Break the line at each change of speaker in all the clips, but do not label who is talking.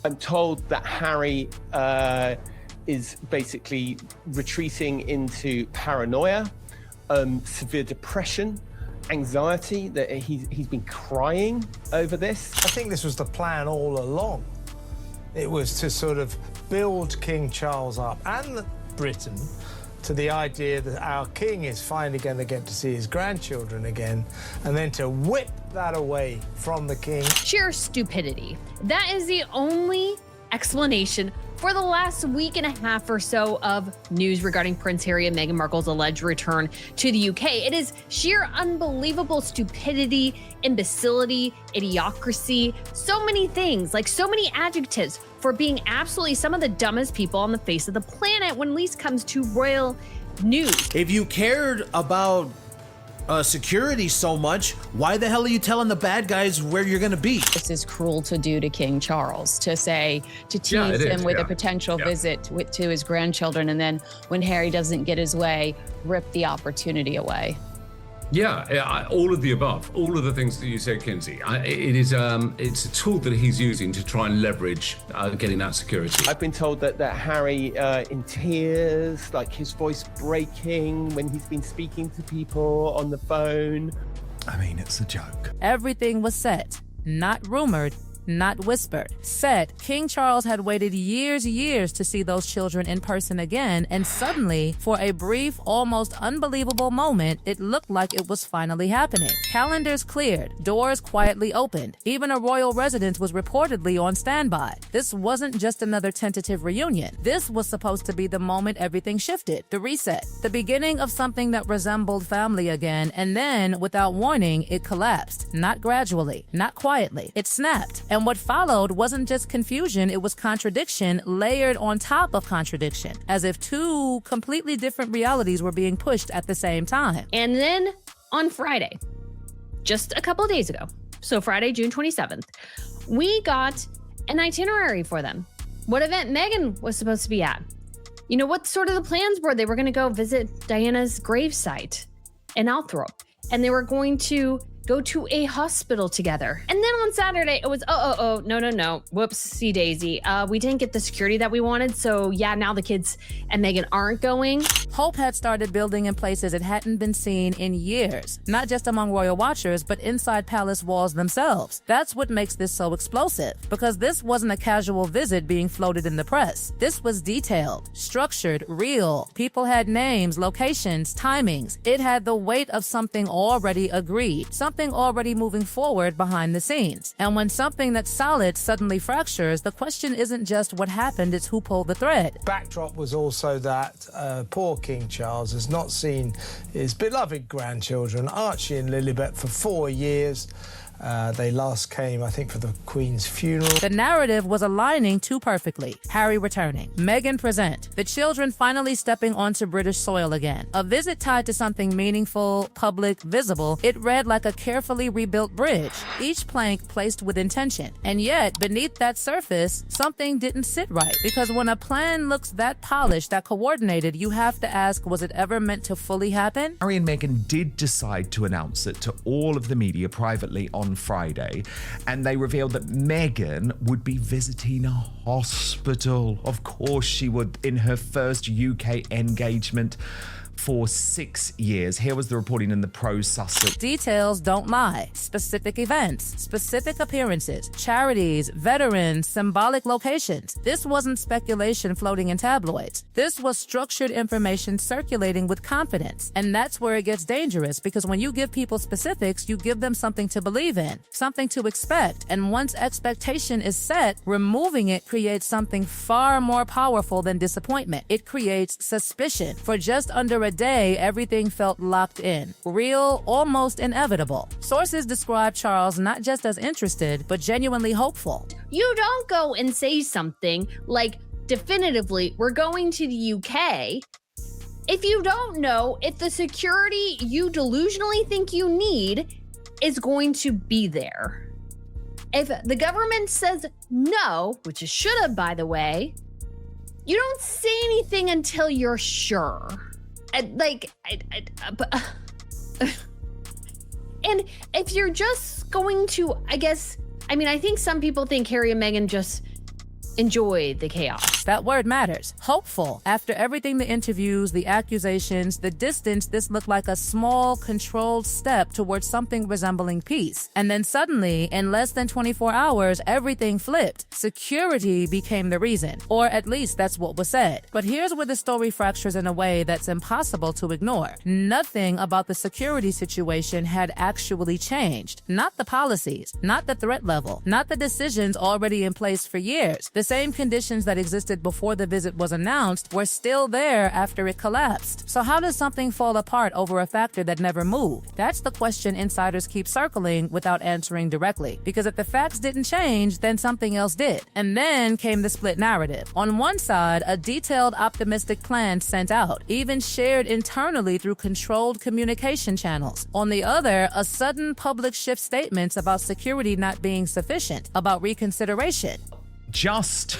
I'm told that Harry is basically retreating into paranoia, severe depression, anxiety, that he's been crying over this.
I think this was the plan all along. It was to sort of build King Charles up and Britain to the idea that our king is finally going to get to see his grandchildren again, and then to whip that away from the king.
Sheer stupidity. That is the only explanation for the last week and a half or so of news regarding Prince Harry and Meghan Markle's alleged return to the UK. It is sheer unbelievable stupidity, imbecility, idiocracy, so many things, like so many adjectives for being absolutely some of the dumbest people on the face of the planet when at least comes to royal news.
If you cared about security so much, why the hell are you telling the bad guys where you're gonna be?
This is cruel to do to King Charles, to tease him with a potential visit to his grandchildren, and then when Harry doesn't get his way, rip the opportunity away.
Yeah, all of the above, all of the things that you said, Kinsey. It's a tool that he's using to try and leverage getting that security.
I've been told that Harry in tears, like his voice breaking when he's been speaking to people on the phone.
I mean, it's a joke.
Everything was set, not rumored, not whispered. Said King Charles had waited years to see those children in person again, and suddenly, for a brief, almost unbelievable moment, it looked like it was finally happening. Calendars cleared, doors quietly opened. Even a royal residence was reportedly on standby. This wasn't just another tentative reunion. This was supposed to be the moment everything shifted, the reset, the beginning of something that resembled family again, and then, without warning, it collapsed. Not gradually, not quietly. It snapped. And what followed wasn't just confusion, it was contradiction layered on top of contradiction, as if two completely different realities were being pushed at the same time.
And then on Friday, just a couple of days ago, so Friday, June 27th, we got an itinerary for them. What event Meghan was supposed to be at. You know, what sort of the plans were. They were going to go visit Diana's gravesite in Althorp, and they were going to go to a hospital together. And then on Saturday, it was, no. Whoopsie daisy. We didn't get the security that we wanted. So yeah, now the kids and Meghan aren't going.
Hope had started building in places it hadn't been seen in years, not just among royal watchers, but inside palace walls themselves. That's what makes this so explosive, because this wasn't a casual visit being floated in the press. This was detailed, structured, real. People had names, locations, timings. It had the weight of something already agreed, something already moving forward behind the scenes. And when something that's solid suddenly fractures, the question isn't just what happened, it's who pulled the thread.
Backdrop was also that poor King Charles has not seen his beloved grandchildren, Archie and Lilibet, for 4 years. They last came, I think, for the Queen's funeral.
The narrative was aligning too perfectly. Harry returning, Meghan present, the children finally stepping onto British soil again. A visit tied to something meaningful, public, visible. It read like a carefully rebuilt bridge, each plank placed with intention. And yet, beneath that surface, something didn't sit right. Because when a plan looks that polished, that coordinated, you have to ask, was it ever meant to fully happen?
Harry and Meghan did decide to announce it to all of the media privately on Friday, and they revealed that Meghan would be visiting a hospital. Of course she would, in her first UK engagement for 6 years. Here was the reporting in the Pro-Sussex.
Details don't lie. Specific events, specific appearances, charities, veterans, symbolic locations. This wasn't speculation floating in tabloids. This was structured information circulating with confidence. And that's where it gets dangerous, because when you give people specifics, you give them something to believe in, something to expect. And once expectation is set, removing it creates something far more powerful than disappointment. It creates suspicion. For just under a day, everything felt locked in, real, almost inevitable. Sources describe Charles not just as interested, but genuinely hopeful.
You don't go and say something like, definitively, we're going to the UK, if you don't know if the security you delusionally think you need is going to be there. If the government says no, which it should have, by the way, you don't say anything until you're sure. And if you're just going to, I think some people think Harry and Meghan just enjoy the chaos.
That word matters. Hopeful. After everything, the interviews, the accusations, the distance, this looked like a small, controlled step towards something resembling peace. And then suddenly, in less than 24 hours, everything flipped. Security became the reason. Or at least that's what was said. But here's where the story fractures in a way that's impossible to ignore. Nothing about the security situation had actually changed. Not the policies, not the threat level, not the decisions already in place for years. The same conditions that existed before the visit was announced were still there after it collapsed. So how does something fall apart over a factor that never moved? That's the question insiders keep circling without answering directly. Because if the facts didn't change, then something else did. And then came the split narrative. On one side, a detailed, optimistic plan sent out, even shared internally through controlled communication channels. On the other, a sudden public shift statements about security not being sufficient, about reconsideration.
Just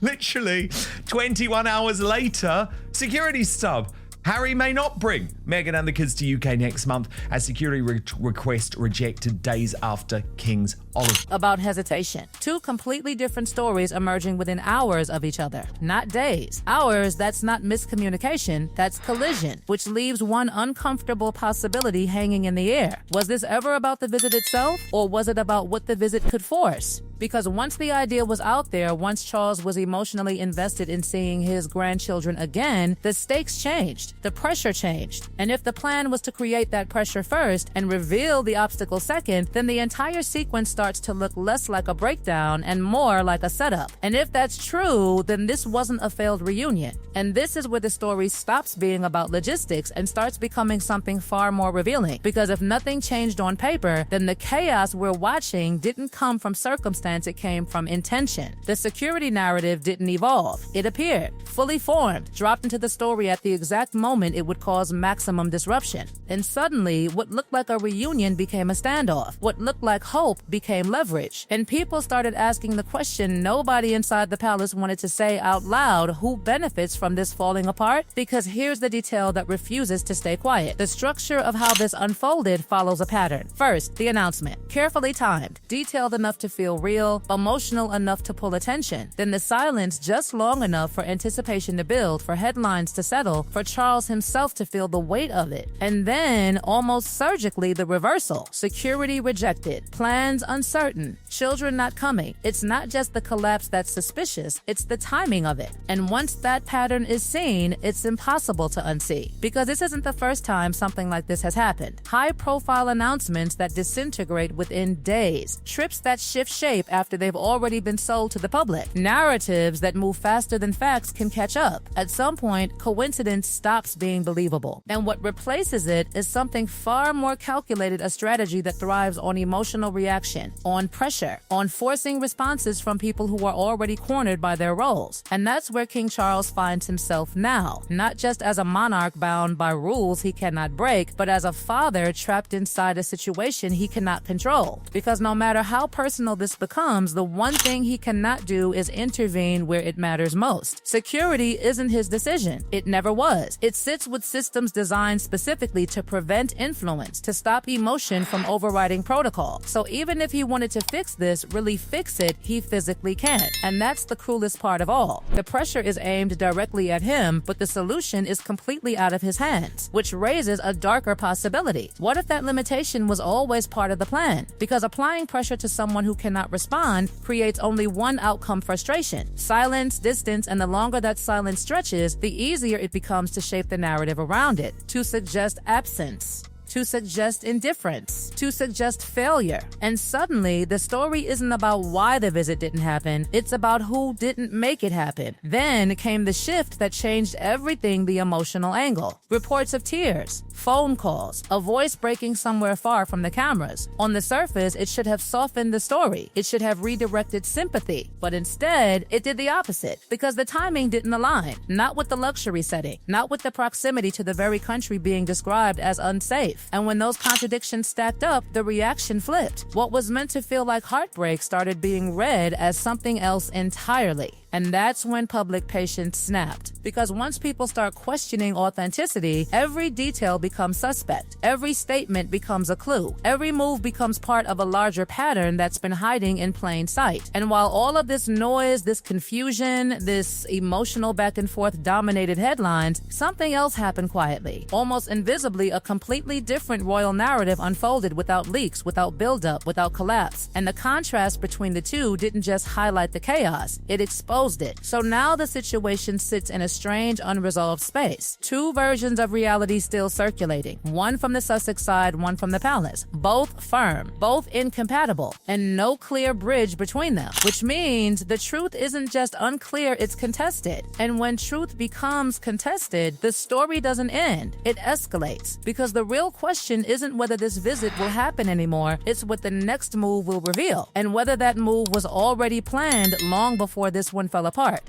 literally 21 hours later, security stub. Harry may not bring Meghan and the kids to UK next month as security request rejected days after King's holiday.
About hesitation. Two completely different stories emerging within hours of each other, not days. Hours, that's not miscommunication, that's collision, which leaves one uncomfortable possibility hanging in the air. Was this ever about the visit itself, or was it about what the visit could force? Because once the idea was out there, once Charles was emotionally invested in seeing his grandchildren again, the stakes changed, the pressure changed. And if the plan was to create that pressure first and reveal the obstacle second, then the entire sequence starts to look less like a breakdown and more like a setup. And if that's true, then this wasn't a failed reunion. And this is where the story stops being about logistics and starts becoming something far more revealing. Because if nothing changed on paper, then the chaos we're watching didn't come from circumstance, it came from intention. The security narrative didn't evolve. It appeared, fully formed, dropped into the story at the exact moment it would cause maximum disruption. And suddenly, what looked like a reunion became a standoff. What looked like hope became leverage. And people started asking the question nobody inside the palace wanted to say out loud: who benefits from this falling apart? Because here's the detail that refuses to stay quiet. The structure of how this unfolded follows a pattern. First, the announcement. Carefully timed, detailed enough to feel real, emotional enough to pull attention. Then the silence just long enough for anticipation to build, for headlines to settle, for Charles himself to feel the weight of it. And then, almost surgically, the reversal. Security rejected. Plans uncertain. Children not coming. It's not just the collapse that's suspicious, it's the timing of it. And once that pattern is seen, it's impossible to unsee. Because this isn't the first time something like this has happened. High-profile announcements that disintegrate within days. Trips that shift shape after they've already been sold to the public. Narratives that move faster than facts can catch up. At some point, coincidence stops being believable. And what replaces it is something far more calculated, a strategy that thrives on emotional reaction, on pressure, on forcing responses from people who are already cornered by their roles. And that's where King Charles finds himself now, not just as a monarch bound by rules he cannot break, but as a father trapped inside a situation he cannot control. Because no matter how personal this becomes, the one thing he cannot do is intervene where it matters most. Security isn't his decision. It never was. It sits with systems designed specifically to prevent influence, to stop emotion from overriding protocol. So even if he wanted to fix this, really fix it, he physically can't. And that's the cruelest part of all. The pressure is aimed directly at him, but the solution is completely out of his hands, which raises a darker possibility. What if that limitation was always part of the plan? Because applying pressure to someone who cannot respond creates only one outcome: frustration. Silence, distance, and the longer that silence stretches, the easier it becomes to shape the narrative around it, to suggest absence, to suggest indifference, to suggest failure. And suddenly, the story isn't about why the visit didn't happen, it's about who didn't make it happen. Then came the shift that changed everything: the emotional angle. Reports of tears, phone calls, a voice breaking somewhere far from the cameras. On the surface, it should have softened the story. It should have redirected sympathy. But instead, it did the opposite, because the timing didn't align. Not with the luxury setting, not with the proximity to the very country being described as unsafe. And when those contradictions stacked up, the reaction flipped. What was meant to feel like heartbreak started being read as something else entirely. And that's when public patience snapped. Because once people start questioning authenticity, every detail becomes suspect. Every statement becomes a clue. Every move becomes part of a larger pattern that's been hiding in plain sight. And while all of this noise, this confusion, this emotional back and forth dominated headlines, something else happened quietly. Almost invisibly, a completely different royal narrative unfolded without leaks, without buildup, without collapse. And the contrast between the two didn't just highlight the chaos, it exposed it. So now the situation sits in a strange, unresolved space. Two versions of reality still circulating. One from the Sussex side, one from the palace. Both firm, both incompatible, and no clear bridge between them. Which means the truth isn't just unclear, it's contested. And when truth becomes contested, the story doesn't end, it escalates. Because the real question isn't whether this visit will happen anymore, it's what the next move will reveal, and whether that move was already planned long before this one fell apart.